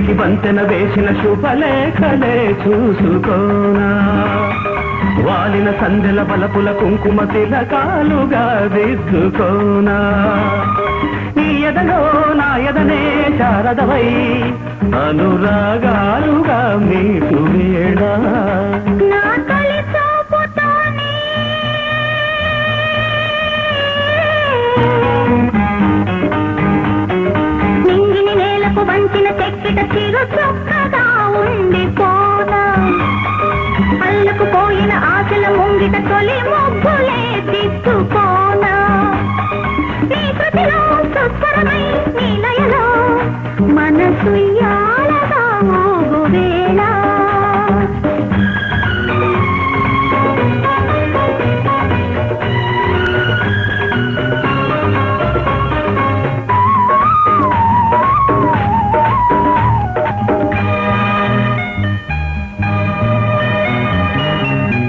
పెళ్లికి వంతెన వేసిన శుభలేఖలే చూసుకోనా వాలిన సందెల బలపుల కుంకుమ తిలకాలుగా దిద్దుకోనా నీ ఎదలో నా ఎదనే శారదవై అనురాగాలుగా మీకు వేళ నింగిని నేలకు వంచిన చెక్కిట చిరు చొక్కగా ఉండిపోనా అల్లకు పోయిన ఆశల ముంగిట తొలి మొగ్గులే దిక్కుకోనా నీ కృతిలో సుస్వరమై నీ లయలో మనసు యాలగా మోగువేళ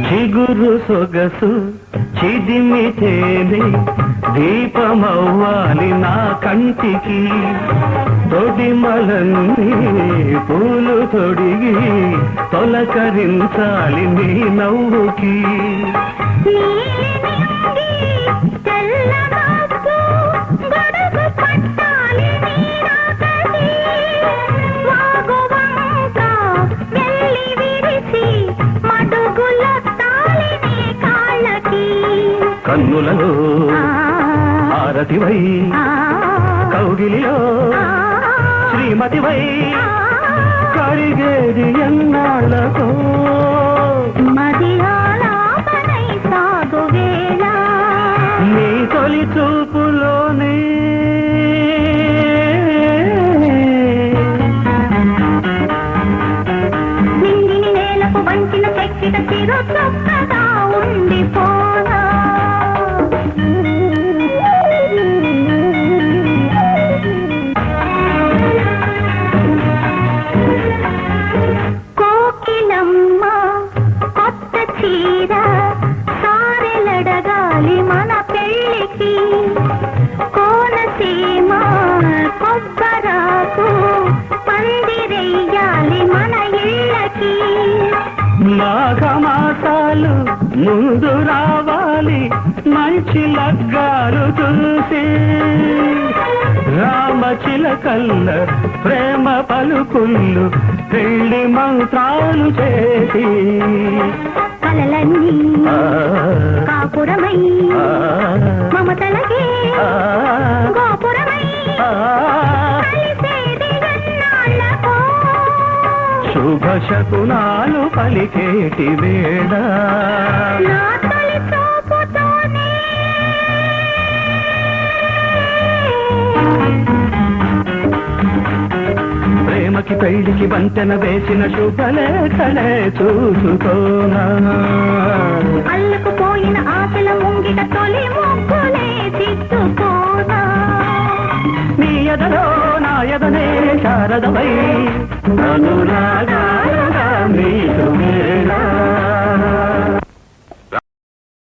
చిగురు సొగసు చిదిమితేనే దీపమవ్వాలి నా కంటికి తొడిమలన్నీ పూలు తొడిగి తొలకరించాలి నీ నవ్వుకి కన్నులలో ఆరతివై కౌగిలిలో శ్రీమతివై కరిగేది ఎన్నాళ్ళతో మదియాలాపనై సాగువేళ నీ తొలి చూపులోనే నింగిని నేలకు వంచిన చెక్కిట చిరు చొక్కగా ఉండిపోనా కోకిలమ్మ కొత్త చీర సారెలడగాలి మన పెళ్ళికి కోనసీమ కొబ్బరాకు పందిరెయ్యాలి మన ఇళ్ళకి మాఘమాసాలు ముందు రావాలి మంచి లగ్గాలు చూసి రామచిలకల్ల ప్రేమ పలుకుళ్ళు పెళ్లి మంత్రాలు చేసి కలలన్నీ కాపురమై మమతలకే గోపురమై శుభ శకునాలు పలికేటి వేళ ప్రేమకి పెళ్లికి వంతెన వేసిన శుభలేఖలే చూసుకోనా అల్లకు పోయిన ఆశల ముంగిట తొలి మొగ్గులే దిక్కుకోనా నీ ఎదలో నా ఎదనే శారదవై అనురాగాలుగా నీకు వేళ